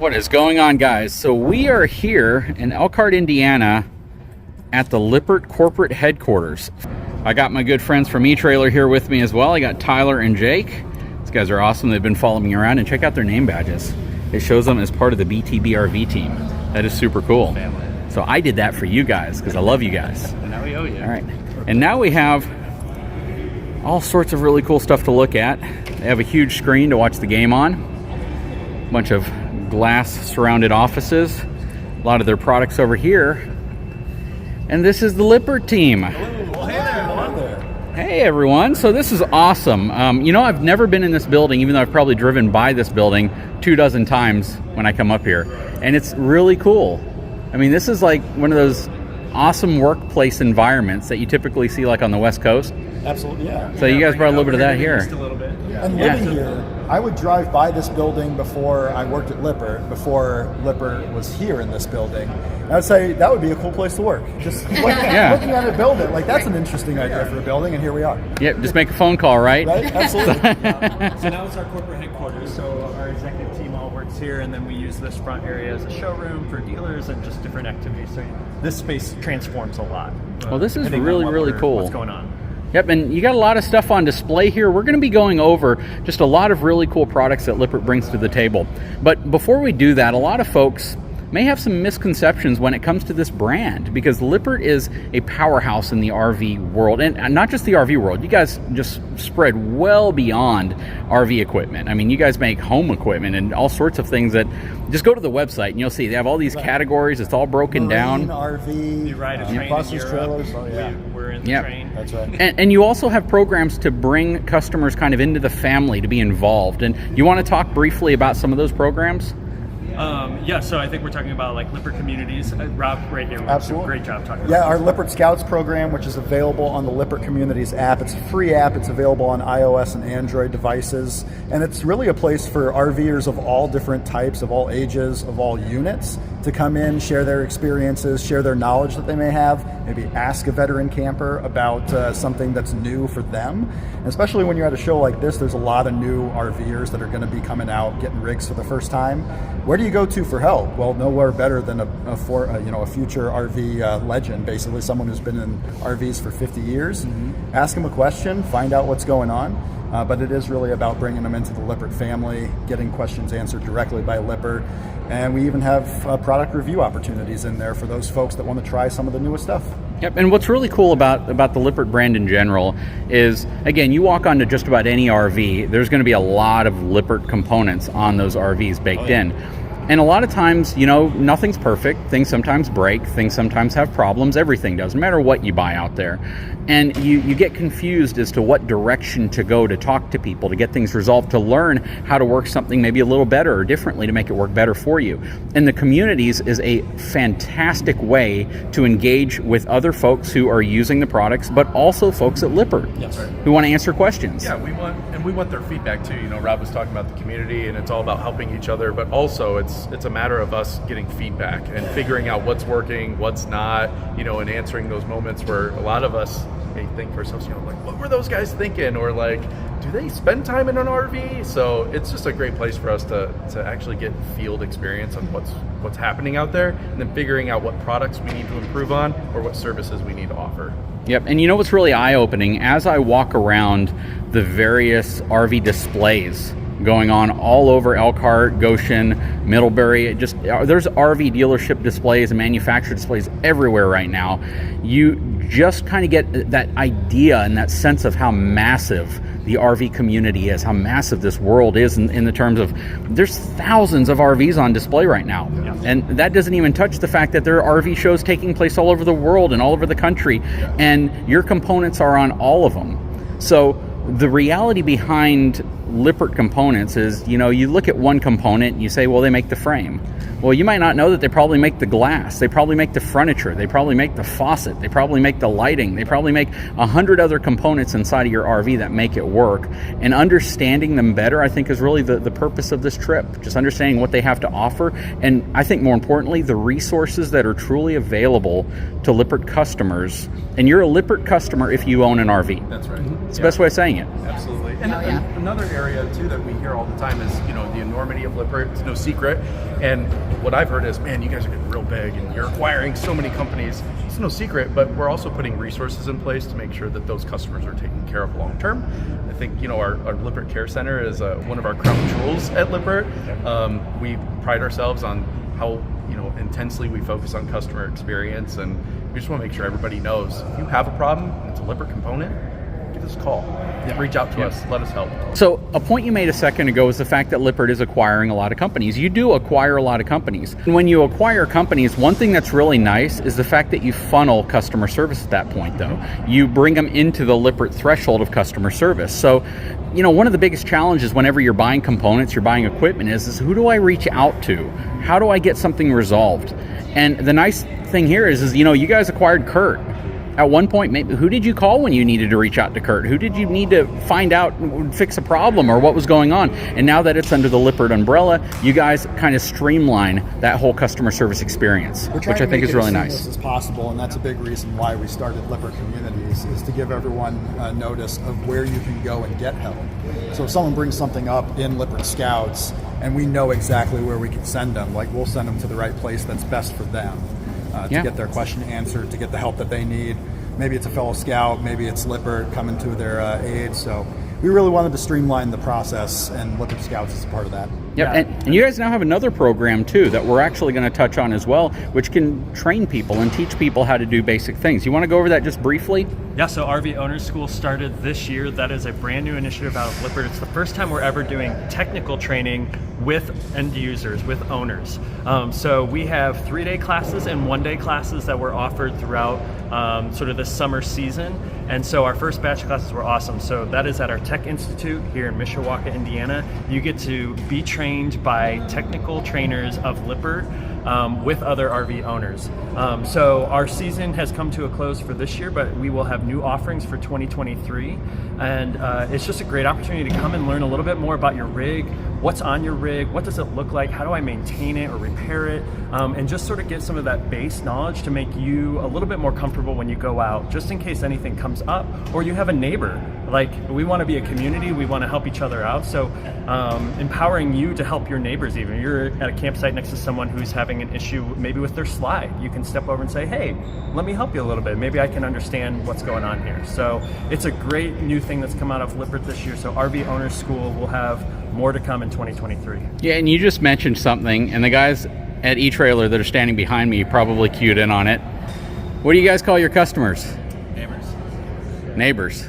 What is going on, guys? So we are here in Elkhart, Indiana at the Lippert corporate headquarters. I got my good friends from eTrailer here with me as well. I got Tyler and Jake. These guys are awesome. They've been following me around, and check out their name badges. It shows them as part of the BTBRV team. That is super cool. So I did that for you guys because I love you guys. And now we owe you. All right. And now we have all sorts of really cool stuff to look at. They have a huge screen to watch the game on. A bunch of glass surrounded offices. A lot of their products over here. And this is the Lippert team. Well, hey there. Hello there. Hey everyone. So this is awesome. You know, I've never been in this building, even though I've probably driven by this building 24 times when I come up here. And it's really cool. I mean, this is like one of those awesome workplace environments that you typically see like on the West Coast. Absolutely, yeah. So you guys brought a little bit of that here. Just a little bit. And living here, I would drive by this building before I worked at Lippert, before Lippert was here in this building. And I'd say that would be a cool place to work. Just looking at a building, like that's an interesting idea for a building, and here we are. Yep, just make a phone call, right? Right, absolutely. So now it's our corporate headquarters. So our executive team all works here, and then we use this front area as a showroom for dealers and just different activities. So this space transforms a lot. Well, this is depending on really, really cool. What's going on? Yep, and you got a lot of stuff on display here. We're going to be going over just a lot of really cool products that Lippert brings to the table. But before we do that, a lot of folks may have some misconceptions when it comes to this brand, because Lippert is a powerhouse in the RV world, and not just the RV world. You guys just spread well beyond RV equipment. I mean, you guys make home equipment and all sorts of things that just go to the website and you'll see they have all these categories. It's all broken down. RV, You ride a train buses, in Europe. trailers. Oh, yeah. We're in the Yep. train. That's right. And you also have programs to bring customers kind of into the family to be involved. And you want to talk briefly about some of those programs? Yeah, so I think we're talking about like Lippert communities. Rob, right here, Absolutely. great job talking about Yeah, this. our Lippert Scouts program, which is available on the Lippert Communities app. It's a free app. It's available on iOS and Android devices. And it's really a place for RVers of all different types, of all ages, of all units to come in, share their experiences, share their knowledge that they may have, maybe ask a veteran camper about something that's new for them. And especially when you're at a show like this, there's a lot of new RVers that are going to be coming out, getting rigs for the first time. Where do you go to for help? Well, nowhere better than a future RV legend, basically someone who's been in RVs for 50 years. Mm-hmm. Ask them a question, find out what's going on. But it is really about bringing them into the Lippert family, getting questions answered directly by Lippert. And we even have product review opportunities in there for those folks that want to try some of the newest stuff. Yep, and what's really cool about the Lippert brand in general is, again, you walk onto just about any RV, there's going to be a lot of Lippert components on those RVs baked in. And a lot of times, you know, nothing's perfect. Things sometimes break. Things sometimes have problems. Everything does, no matter what you buy out there. And you get confused as to what direction to go to talk to people, to get things resolved, to learn how to work something maybe a little better or differently to make it work better for you. And the communities is a fantastic way to engage with other folks who are using the products, but also folks at Lippert who want to answer questions. Yeah, we want their feedback too. You know, Rob was talking about the community, and it's all about helping each other, but also it's a matter of us getting feedback and figuring out what's working, what's not, you know, and answering those moments where a lot of us may think for ourselves, you know, like, what were those guys thinking? Or like, do they spend time in an RV? So it's just a great place for us to actually get field experience on what's happening out there, and then figuring out what products we need to improve on or what services we need to offer. Yep, and you know what's really eye-opening? As I walk around the various RV displays going on all over Elkhart, Goshen, Middlebury, there's RV dealership displays and manufacturer displays everywhere right now. You just kind of get that idea and that sense of how massive the RV community is, how massive this world is in the terms of there's thousands of RVs on display right now. Yeah. And that doesn't even touch the fact that there are RV shows taking place all over the world and all over the country, and your components are on all of them. So the reality behind Lippert components is, you know, you look at one component and you say, well, they make the frame. Well, you might not know that they probably make the glass, they probably make the furniture, they probably make the faucet, they probably make the lighting, they probably make 100 other components inside of your RV that make it work. And understanding them better, I think, is really the purpose of this trip. Just understanding what they have to offer, and I think more importantly, the resources that are truly available to Lippert customers. And you're a Lippert customer if you own an RV. That's right. It's the best way of saying it. Absolutely. Absolutely. And another area too that we hear all the time is, the enormity of Lippert. It's no secret. And what I've heard is, man, you guys are getting real big and you're acquiring so many companies. It's no secret, but we're also putting resources in place to make sure that those customers are taken care of long term. I think, our Lippert Care Center is one of our crown jewels at Lippert. We pride ourselves on how intensely we focus on customer experience, and we just want to make sure everybody knows if you have a problem and it's a Lippert component, give us a call. Reach out to us, let us help. So a point you made a second ago is the fact that Lippert is acquiring a lot of companies. You do acquire a lot of companies. And when you acquire companies, one thing that's really nice is the fact that you funnel customer service at that point, though. You bring them into the Lippert threshold of customer service. So, one of the biggest challenges whenever you're buying components, you're buying equipment is who do I reach out to? How do I get something resolved? And the nice thing here is you guys acquired Kurt. At one point, maybe who did you call when you needed to reach out to Kurt? Who did you need to find out, fix a problem, or what was going on? And now that it's under the Lippert umbrella, you guys kind of streamline that whole customer service experience, which I think is really nice. As possible, and that's a big reason why we started Lippert Communities, is to give everyone notice of where you can go and get help. So if someone brings something up in Lippert Scouts, and we know exactly where we can send them, like we'll send them to the right place that's best for them. To get their question answered, to get the help that they need. Maybe it's a fellow scout, maybe it's Lippert coming to their aid. So we really wanted to streamline the process, and Lippert Scouts is a part of that. Yep. And you guys now have another program too that we're actually going to touch on as well, which can train people and teach people how to do basic things. You want to go over that just briefly? Yeah, so RV Owners School started this year. That is a brand new initiative out of Lippert. It's the first time we're ever doing technical training with end users, with owners. So we have 3-day classes and 1-day classes that were offered throughout sort of the summer season. And so our first batch of classes were awesome. So that is at our Tech Institute here in Mishawaka, Indiana. You get to be trained by technical trainers of Lippert with other RV owners. So our season has come to a close for this year, but we will have new offerings for 2023. And it's just a great opportunity to come and learn a little bit more about your rig, what's on your rig, what does it look like, how do I maintain it or repair it, and just sort of get some of that base knowledge to make you a little bit more comfortable when you go out, just in case anything comes up, or you have a neighbor. Like, we want to be a community, we want to help each other out, so empowering you to help your neighbors. Even you're at a campsite next to someone who's having an issue maybe with their slide, you can step over and say, hey, let me help you a little bit, maybe I can understand what's going on here. So it's a great new thing that's come out of Lippert this year. So RV Owners School will have more to come in 2023. Yeah, and you just mentioned something, and the guys at eTrailer that are standing behind me probably cued in on it. What do you guys call your customers? Neighbors.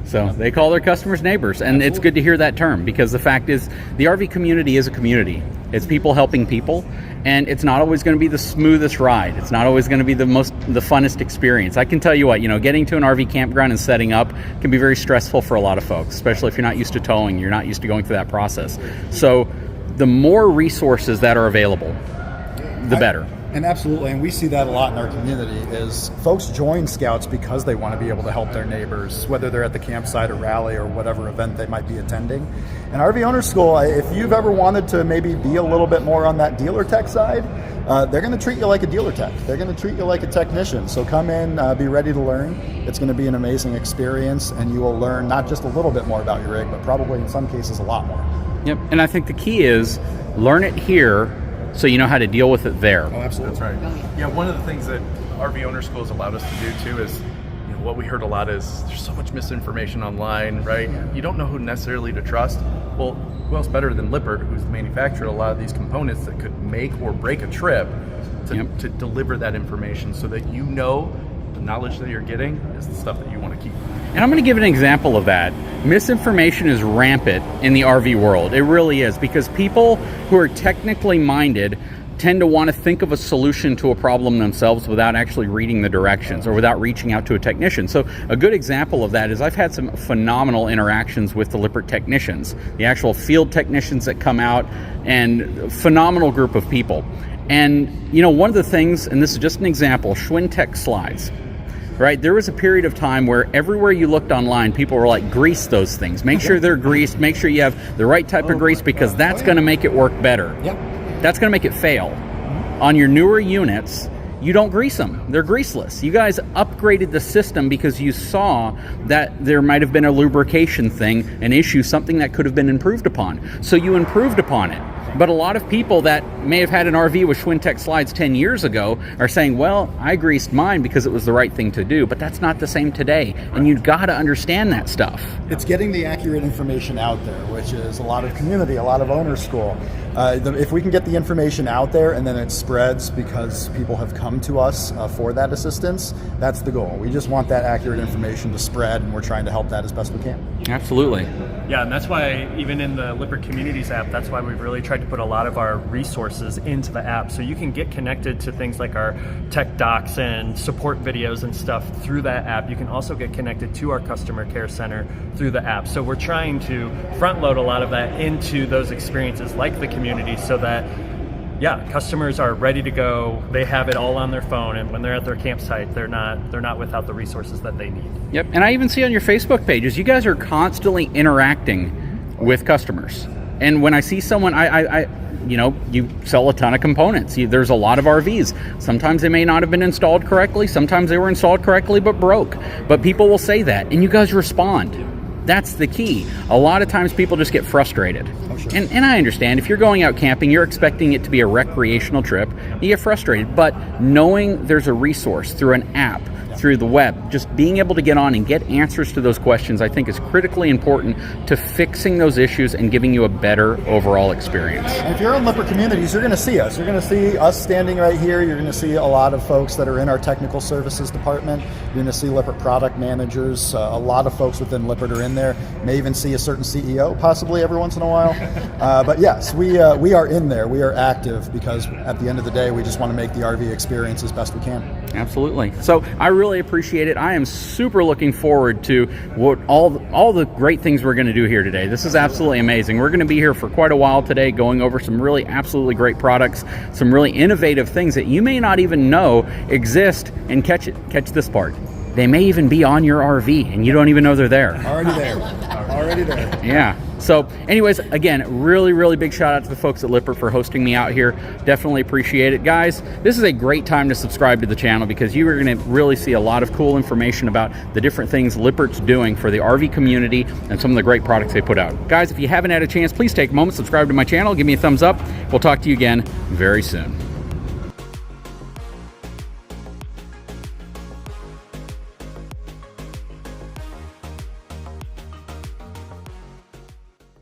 So they call their customers neighbors, and it's good to hear that term, because the fact is the RV community is a community. It's people helping people, and it's not always going to be the smoothest ride. It's not always going to be the funnest experience. I can tell you what, getting to an RV campground and setting up can be very stressful for a lot of folks, especially if you're not used to towing, you're not used to going through that process. So the more resources that are available, the better. And absolutely, and we see that a lot in our community, is folks join Scouts because they want to be able to help their neighbors, whether they're at the campsite or rally or whatever event they might be attending. And RV Owners School, if you've ever wanted to maybe be a little bit more on that dealer tech side, they're going to treat you like a dealer tech. They're going to treat you like a technician. So come in, be ready to learn. It's going to be an amazing experience, and you will learn not just a little bit more about your rig, but probably in some cases a lot more. Yep, and I think the key is learn it here so you know how to deal with it there. Oh, absolutely. That's right. Yeah, one of the things that RV Owner School has allowed us to do too is, what we heard a lot is there's so much misinformation online, right? You don't know who necessarily to trust. Well, who else better than Lippert, who's manufactured a lot of these components that could make or break a trip to deliver that information, so that the knowledge that you're getting is the stuff that you want to keep. And I'm going to give an example of that. Misinformation is rampant in the RV world. It really is, because people who are technically minded tend to want to think of a solution to a problem themselves without actually reading the directions or without reaching out to a technician. So a good example of that is I've had some phenomenal interactions with the Lippert technicians, the actual field technicians that come out, and phenomenal group of people. And one of the things, and this is just an example, Schwinn-Tech slides. Right, there was a period of time where everywhere you looked online, people were like, grease those things. Make sure they're greased. Make sure you have the right type of grease, because that's going to make it work better. Yep. That's going to make it fail. On your newer units, you don't grease them. They're greaseless. You guys upgraded the system because you saw that there might have been a lubrication thing, an issue, something that could have been improved upon. So you improved upon it. But a lot of people that may have had an RV with Schwintek slides 10 years ago are saying, well, I greased mine because it was the right thing to do. But that's not the same today. And you've got to understand that stuff. It's getting the accurate information out there, which is a lot of community, a lot of owner school. If we can get the information out there and then it spreads because people have come to us for that assistance, that's the goal. We just want that accurate information to spread, and we're trying to help that as best we can. Absolutely. Yeah, and that's why even in the Lippert Communities app, that's why we've really tried to put a lot of our resources into the app. So you can get connected to things like our tech docs and support videos and stuff through that app. You can also get connected to our customer care center through the app. So we're trying to front load a lot of that into those experiences like the community, so that customers are ready to go. They have it all on their phone, and when they're at their campsite, they're not without the resources that they need. Yep, and I even see on your Facebook pages, you guys are constantly interacting with customers. And when I see someone, you sell a ton of components. There's a lot of RVs. Sometimes they may not have been installed correctly. Sometimes they were installed correctly but broke. But people will say that, and you guys respond. That's the key. A lot of times people just get frustrated. Oh, sure. And I understand, if you're going out camping, you're expecting it to be a recreational trip, you get frustrated. But knowing there's a resource through an app, through the web, just being able to get on and get answers to those questions, I think is critically important to fixing those issues and giving you a better overall experience. And if you're in Lippert Communities, you're going to see us. You're going to see us standing right here. You're going to see a lot of folks that are in our technical services department. You're going to see Lippert product managers. A lot of folks within Lippert are in there. May even see a certain CEO possibly every once in a while. But yes, we are in there. We are active because at the end of the day, we just want to make the RV experience as best we can. Absolutely. So I really appreciate it. I am super looking forward to what all the great things we're going to do here today. This is absolutely amazing. We're going to be here for quite a while today, going over some really absolutely great products, some really innovative things that you may not even know exist. And catch this part, they may even be on your RV and you don't even know they're there. Already there. Already there. Yeah. So anyways, again, really, really big shout out to the folks at Lippert for hosting me out here. Definitely appreciate it. Guys, this is a great time to subscribe to the channel because you are going to really see a lot of cool information about the different things Lippert's doing for the RV community and some of the great products they put out. Guys, if you haven't had a chance, please take a moment, subscribe to my channel, give me a thumbs up. We'll talk to you again very soon.